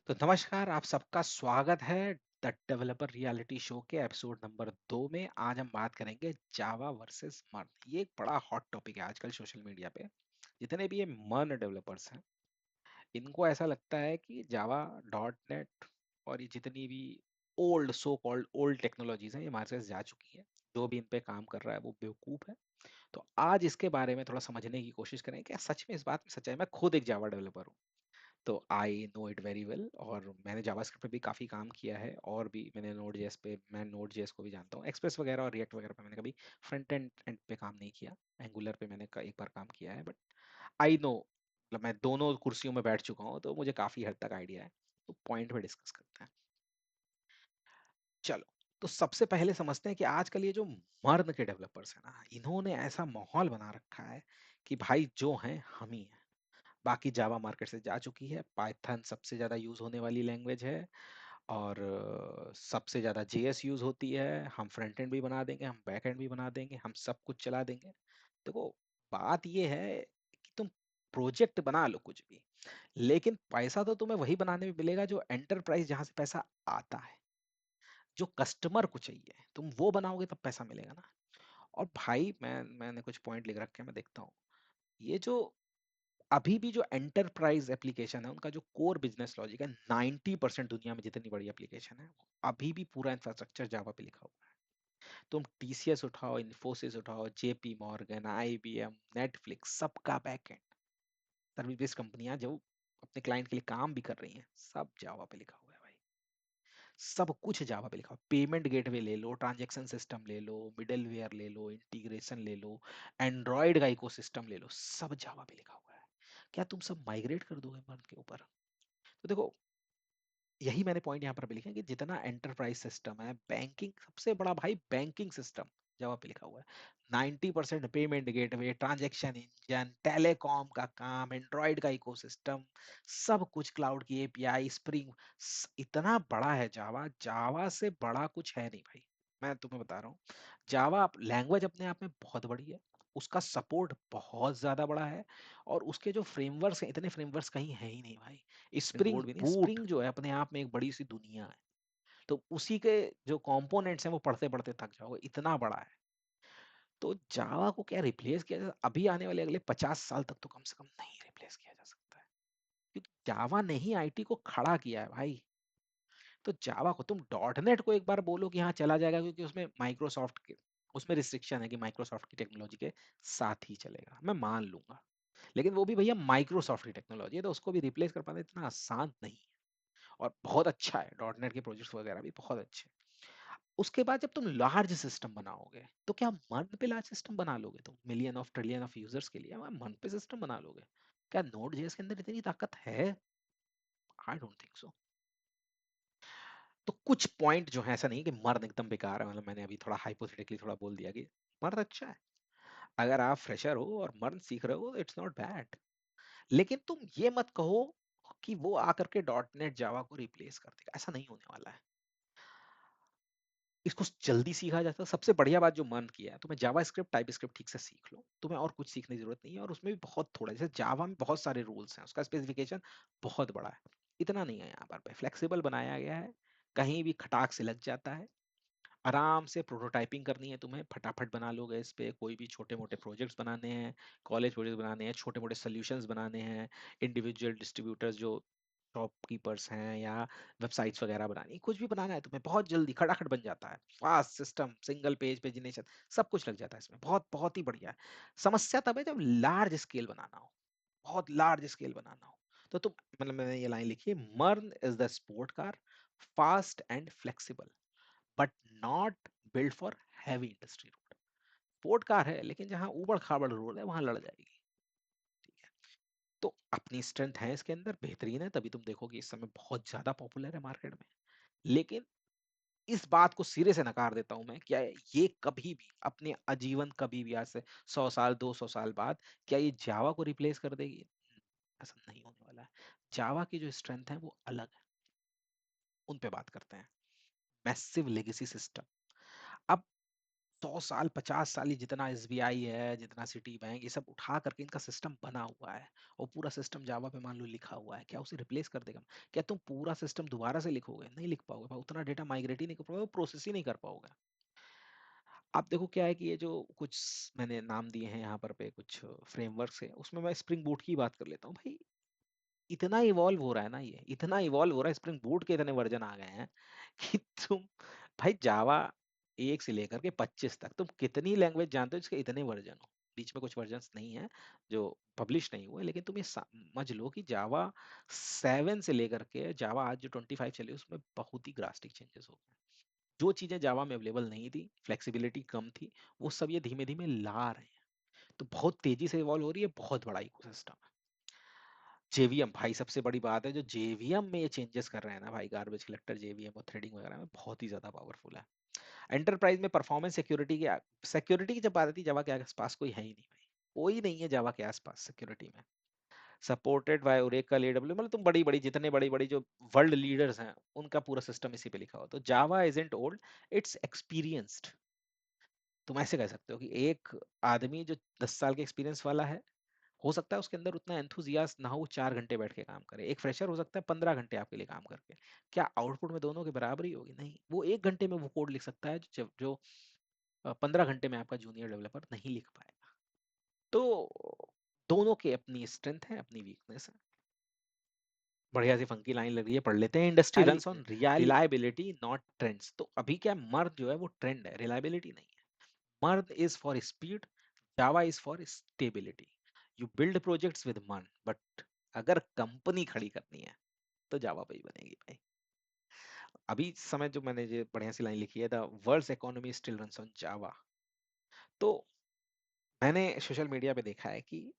तो नमस्कार, आप सबका स्वागत है द डेवलपर रियलिटी शो के एपिसोड नंबर 2 में। आज हम बात करेंगे जावा वर्सेस मर्न। ये एक बड़ा हॉट टॉपिक है आजकल सोशल मीडिया पे। जितने भी ये मर्न डेवलपर्स हैं, इनको ऐसा लगता है कि जावा, डॉट नेट और ये जितनी भी old so called old technologies हैं, ये मार्केट से जा चुकी है। जो भी इन पे काम कर रहा है वो बेवकूफ है। तो आज इसके बारे में थोड़ा समझने की कोशिश करें कि सच में इस बात में सच्चाई। मैं खुद एक जावा डेवलपर हूँ, तो I know it very well. और मैंने जावास्क्रिप्ट पे भी काफ़ी काम किया है, और भी मैंने नोड जेएस पे, मैं नोड जेएस को भी जानता हूँ। एक्सप्रेस वगैरह और रिएक्ट वगैरह पे मैंने कभी फ्रंट एंड पे काम नहीं किया। एंगुलर पे मैंने एक बार काम किया है, बट आई नो, मतलब मैं दोनों कुर्सियों में बैठ चुका हूँ, तो मुझे काफ़ी हद तक आइडिया है। तो पॉइंट पे डिस्कस करते हैं। चलो, तो सबसे पहले समझते हैं कि आजकल ये जो मर्न के डेवलपर्स हैं ना, इन्होंने ऐसा माहौल बना रखा है कि भाई जो हैं हम ही हैं। बाकी जावा मार्केट से जा चुकी है। पाइथन सबसे ज़्यादा यूज़ होने वाली लैंग्वेज है, और सबसे ज़्यादा जेएस यूज़ होती है। हम फ्रंट एंड भी बना देंगे, हम बैक एंड भी बना देंगे, हम सब कुछ चला देंगे। देखो, बात ये है कि तुम प्रोजेक्ट बना लो कुछ भी, लेकिन पैसा तो तुम्हें वही बनाने में मिलेगा जो एंटरप्राइज, जहाँ से पैसा आता है, जो कस्टमर को चाहिए। तुम वो बनाओगे तब पैसा मिलेगा ना। और भाई मैंने कुछ पॉइंट लिख रखे हैं, मैं देखता हूँ। ये जो अभी भी जो एंटरप्राइज एप्लीकेशन है, उनका जो कोर बिजनेस लॉजिक है, 90% दुनिया में जितनी बड़ी एप्लीकेशन है, अभी भी पूरा इंफ्रास्ट्रक्चर जावा पे लिखा हुआ है। तुम टीसीएस उठाओ, इन्फोसिस उठाओ, जेपी मॉर्गन, आईबीएम, नेटफ्लिक्स, सबका बैकएंड, सर्विस बेस्ड कंपनियां जो अपने क्लाइंट के लिए काम भी कर रही हैं, सब जावा पे लिखा हुआ है भाई। सब कुछ जावा पे लिखा हुआ। पेमेंट गेटवे ले लो, ट्रांजैक्शन सिस्टम ले लो, मिडलवेयर ले लो, इंटीग्रेशन ले लो, एंड्रॉयड का इकोसिस्टम ले लो, सब जावा पे लिखा हुआ है। क्या तुम सब माइग्रेट कर दोगे मर्न के ऊपर? तो देखो, यही मैंने पॉइंट यहाँ पर भी लिखा है कि जितना एंटरप्राइज सिस्टम है, बैंकिंग सबसे बड़ा भाई, बैंकिंग सिस्टम जावा पे लिखा हुआ है। 90% payment gateway, transaction engine, telecom का काम, एंड्रॉयड का इकोसिस्टम, सब कुछ, क्लाउड की एपीआई, स्प्रिंग, इतना बड़ा है जावा। जावा से बड़ा कुछ है नहीं भाई। मैं तुम्हें बता रहा हूँ, जावा लैंग्वेज अपने आप में बहुत बड़ी है, उसका सपोर्ट बहुत ज्यादा बड़ा है, और उसके जो फ्रेमवर्क्स हैं, इतने फ्रेमवर्क्स कहीं है ही नहीं भाई। स्प्रिंग बोर्ड भी नहीं, बूट स्प्रिंग जो है अपने आप में एक बड़ी सी दुनिया है। तो उसी के जो कंपोनेंट्स हैं वो पढ़ते पढ़ते थक जाओगे, इतना बड़ा है। तो जावा को क्या रिप्लेस किया जा, अभी आने वाले अगले 50 साल तक तो कम से कम नहीं रिप्लेस किया जा सकता है, क्योंकि जावा ने ही आईटी को खड़ा किया है भाई। तो जावा को, तुम डॉट नेट को एक बार बोलो कि हाँ चला जाएगा, क्योंकि उसमें माइक्रोसॉफ्ट के, उसमें रिस्ट्रिक्शन है कि माइक्रोसॉफ्ट की टेक्नोलॉजी के साथ ही चलेगा, मैं मान लूंगा। लेकिन वो भी भैया माइक्रोसॉफ्ट की टेक्नोलॉजी है, तो उसको भी रिप्लेस कर पाना इतना आसान नहीं है। और बहुत अच्छा है, डॉट नेट के प्रोजेक्ट्स वगैरह भी बहुत अच्छे हैं। उसके बाद जब तुम लार्ज सिस्टम बनाओगे, तो क्या मन पे लार्ज सिस्टम बना लोगे तुम, million of trillion of users के लिए मन पे सिस्टम बना लोगे? क्या नोड जेएस के अंदर इतनी ताकत है? I don't think so. तो कुछ पॉइंट जो है, ऐसा नहीं कि मर्द एकदम बेकार है, मतलब मैंने अभी थोड़ा हाइपोथेटिकली थोड़ा बोल दिया कि मर्द अच्छा है। अगर आप फ्रेशर हो और मर्द सीख रहे हो, इट्स नॉट बैड। लेकिन तुम ये मत कहो कि वो आकर के डॉट नेट जावा को रिप्लेस कर देगा, ऐसा नहीं होने वाला है। इसको जल्दी सीखा जाता है। सबसे बढ़िया बात जो मन किया है, तुम्हें जावा स्क्रिप्ट, टाइप स्क्रिप्ट ठीक से सीख लो, तुम्हें और कुछ सीखने की जरूरत नहीं है। और उसमें भी बहुत थोड़ा, जैसे जावा में बहुत सारे रूल्स हैं, उसका स्पेसिफिकेशन बहुत बड़ा है, इतना नहीं है। यहाँ पर फ्लेक्सिबल बनाया गया है, कहीं भी खटाक से लग जाता है। आराम से प्रोटोटाइपिंग करनी है तुम्हें, फटाफट बना लोगे इस पे। कोई भी छोटे मोटे प्रोजेक्ट्स बनाने हैं, कॉलेज प्रोजेक्ट बनाने हैं, छोटे मोटे सोल्यूशंस बनाने हैं, इंडिविजुअल डिस्ट्रीब्यूटर्स जो शॉपकीपर्स हैं, या वेबसाइट्स वगैरह बनानी, कुछ भी बनाना है तुम्हें, बहुत जल्दी खटाखट बन जाता है। Fast system, single page pagination, सब कुछ लग जाता है इसमें, बहुत बहुत ही बढ़िया है। समस्या तब है जब लार्ज स्केल बनाना हो, बहुत लार्ज स्केल बनाना हो। तो तुम, मतलब मैंने ये लाइन लिखी है, मर्न is the sport car, fast and flexible, but not build for heavy industry road. Sport car है, लेकिन जहां ऊबड़ खाबड़ रोड है, वहां लड़ जाएगी। ठीक है, तो अपनी स्ट्रेंथ है इसके अंदर, बेहतरीन है, तभी तुम देखोगे इस समय बहुत ज्यादा पॉपुलर है मार्केट में। लेकिन इस बात को सिरे से नकार देता हूं मैं, क्या ये कभी भी अपने आजीवन, कभी भी आज से 100 साल, 200 साल बाद, क्या ये जावा को रिप्लेस कर देगी? ऐसा नहीं होने वाला है। जावा की जो स्ट्रेंथ है वो अलग है, उन पे बात करते हैं। Massive legacy system. अब 100 साल 50 साल ये जितना एसबीआई है, जितना सिटी बैंक, ये सब उठा करके इनका सिस्टम बना हुआ है और पूरा सिस्टम जावा पे मान लो लिखा हुआ है, क्या उसे रिप्लेस कर देगा? क्या तुम पूरा सिस्टम दोबारा से लिखोगे? नहीं लिख पाओगे भाई, उतना डेटा माइग्रेट ही नहीं कर पाओगे, प्रोसेस ही नहीं कर पाओगे। आप देखो क्या है कि ये जो कुछ मैंने नाम दिए हैं यहाँ पर पे कुछ फ्रेमवर्क्स है, उसमें मैं स्प्रिंग बूट की बात कर लेता हूँ भाई। इतना इवॉल्व हो रहा है ना, ये इतना इवॉल्व हो रहा है, स्प्रिंग बूट के इतने वर्जन आ गए हैं कि तुम भाई जावा 1 से लेकर के 25 तक तुम कितनी लैंग्वेज जानते हो जिसके इतने वर्जन हो? बीच में कुछ वर्जन्स नहीं है जो पब्लिश नहीं हुए, लेकिन तुम ये समझ लो कि जावा 7 से लेकर के जावा आज जो 25 चली उसमें बहुत ही ड्रास्टिक चेंजेस हो गए। जो चीजें जावा में अवेलेबल नहीं थी, फ्लेक्सिबिलिटी कम थी, वो सब ये धीमे धीमे ला रहे हैं। तो बहुत तेजी से इवॉल्व हो रही है, बहुत बड़ा इकोसिस्टम है। जेवीएम भाई सबसे बड़ी बात है, जो जेवीएम में ये चेंजेस कर रहे हैं ना भाई, गार्बेज कलेक्टर जेवीएम और थ्रेडिंग वगैरह में बहुत ही ज्यादा पावरफुल है। एंटरप्राइज में परफॉर्मेंस सिक्योरिटी की जब बात आती है, जावा के आसपास कोई है ही नहीं भाई, कोई नहीं है जावा के आसपास सिक्योरिटी में। सपोर्टेड बाय ओरेकल एडब्ल्यू, मतलब तुम बड़ी बड़ी जितने बड़ी बड़ी जो वर्ल्ड लीडर्स हैं उनका पूरा सिस्टम इसी पे लिखा हो। तो जावा इजंट ओल्ड, इट्स एक्सपीरियंस्ड। तुम ऐसे कह सकते हो कि एक आदमी जो 10 साल के एक्सपीरियंस वाला है, हो सकता है उसके अंदर उतना एंथुजियास्ट ना हो, वो 4 घंटे बैठ के काम करे। एक फ्रेशर हो सकता है 15 घंटे आपके लिए काम करके, क्या आउटपुट में दोनों के बराबर ही होगी? नहीं, वो 1 घंटे में वो कोड लिख सकता है जो 15 घंटे में आपका जूनियर डेवलपर नहीं लिख पाएगा। तो दोनों की अपनी स्ट्रेंथ है, अपनी वीकनेस है। बढ़िया सी फंकी लाइन लग रही है, पढ़ लेते हैं। Industry runs on reliability not trends. तो अभी क्या, मर्द जो है वो ट्रेंड है, रिलायबिलिटी नहीं है। मर्द is for speed, Java is for stability. You build projects with मन, बट अगर कंपनी खड़ी करनी है तो जावा पे ही बनेगी भाई। अभी समय जो मैंने ये बढ़िया सी लाइन लिखी है, the world's economy still runs on Java. तो मैंने सोशल मीडिया पे देखा है कि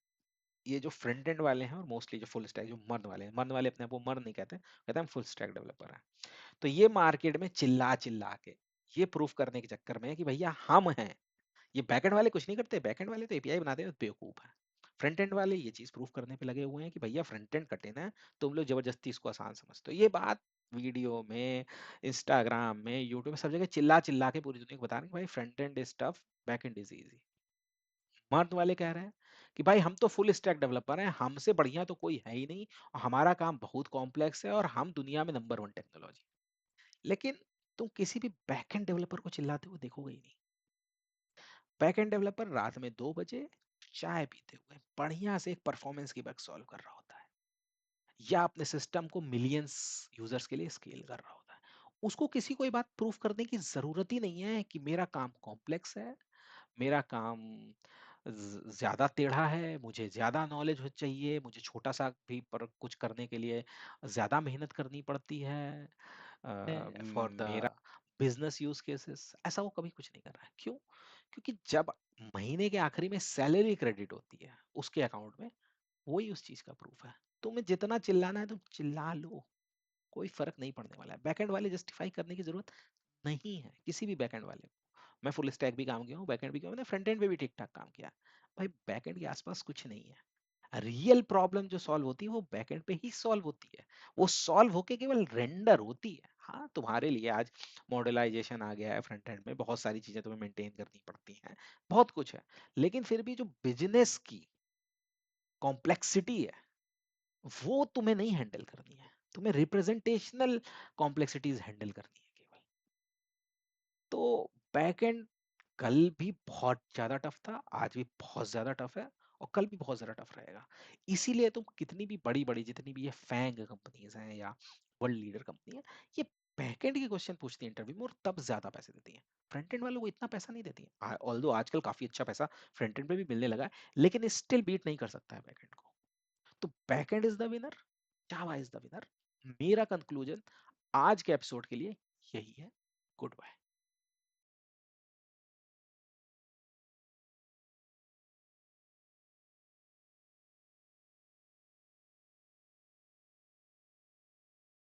ये जो फ्रंट एंड वाले हैं और मोस्टली जो फुल स्टैक, जो मर्द वाले हैं, मर्द वाले अपने आप को मर्द नहीं कहते, कहते हैं फुल स्टैक डेवलपर है। तो ये मार्केट में चिल्ला चिल्ला के ये प्रूफ करने के चक्कर में है कि भैया हम हैं। ये बैकएंड वाले कुछ नहीं करते, बैकएंड वाले तो एपीआई बनाते हैं, बेवकूफ है। फ्रंट एंड वाले ये चीज प्रूफ करने पे लगे हुए हैं कि भैया फ्रंट एंड कठिन है, तुम लोग जबरदस्ती इसको आसान समझते हो। ये बात वीडियो में, इंस्टाग्राम में, यूट्यूब में, सब जगह चिल्ला चिल्ला के पूरी दुनिया को बता रहे हैं कि भाई front end is tough, back and is easy. मर्द वाले कह रहे हैं कि भाई हम तो फुल स्टैक डेवलपर हैं, हमसे बढ़िया तो कोई है ही नहीं, और हमारा काम बहुत कॉम्प्लेक्स है और हम दुनिया में नंबर 1 टेक्नोलॉजी। लेकिन तुम किसी भी बैकएंड डेवलपर को चिल्लाते हुए देखोगे ही नहीं। बैकएंड डेवलपर रात में 2 बजे चाय पीते हुए बढ़िया से एक परफॉर्मेंस की बग सॉल्व कर रहा होता है, या अपने सिस्टम को मिलियंस यूजर्स के लिए स्केल कर रहा होता है। उसको किसी को ये बात प्रूफ करने की जरूरत ही नहीं है कि मेरा काम कॉम्प्लेक्स है, मेरा काम ज्यादा टेढ़ा है, मुझे ज्यादा नॉलेज हो चाहिए, मुझे छोटा सा भी पर कुछ करने के लिए ज्यादा मेहनत करनी पड़ती है for the business use cases. ऐसा वो कभी कुछ नहीं कर रहा है। क्यों? क्योंकि जब महीने के आखिरी में सैलरी क्रेडिट होती है उसके अकाउंट में, वही उस चीज का प्रूफ है। तुम्हें जितना चिल्लाना है तुम चिल्ला लो, कोई फर्क नहीं पड़ने वाला है। बैकएंड वाले जस्टिफाई करने की जरूरत नहीं है किसी भी बैकएंड वाले को। मैं फुल स्टैक भी काम किया हूँ, बैकएंड भी किया हूँ, मैंने फ्रंट एंड पे भी ठीक ठाक काम किया। भाई बैकएंड के आसपास कुछ नहीं है। रियल प्रॉब्लम जो सॉल्व होती है वो बैकएंड पे ही सॉल्व होती है। वो सॉल्व होके केवल रेंडर होती है। हाँ, तुम्हारे लिए आज मॉडलाइजेशन आ गया है, फ्रंट एंड में बहुत सारी चीजें तुम्हें मेंटेन करनी पड़ती हैं, बहुत कुछ है। लेकिन फिर भी जो बिजनेस की कॉम्प्लेक्सिटी है वो तुम्हें नहीं हैंडल करनी है, तुम्हें रिप्रेजेंटेशनल कॉम्प्लेक्सिटीज हैंडल करनी है केवल। तो बैकएंड कल भी बहुत ज्यादा टफ था, आज भी बहुत ज्यादा टफ है, और कल भी बहुत ज्यादा टफ रहेगा। इसीलिए तुम कितनी भी बड़ी बड़ी, जितनी भी ये फैंग कंपनीज हैं या वर्ल्ड लीडर कंपनी है, ये बैकएंड के क्वेश्चन पूछती है इंटरव्यू में और तब ज्यादा पैसे देती है। फ्रंट एंड वालों को इतना पैसा नहीं देती है, ऑल्दो आजकल काफी अच्छा पैसा फ्रंट एंड पे भी मिलने लगा है, लेकिन स्टिल बीट नहीं कर सकता है बैकएंड को। तो backend is the winner, Java is the winner. मेरा कंक्लूजन आज के एपिसोड के लिए यही है। Good bye.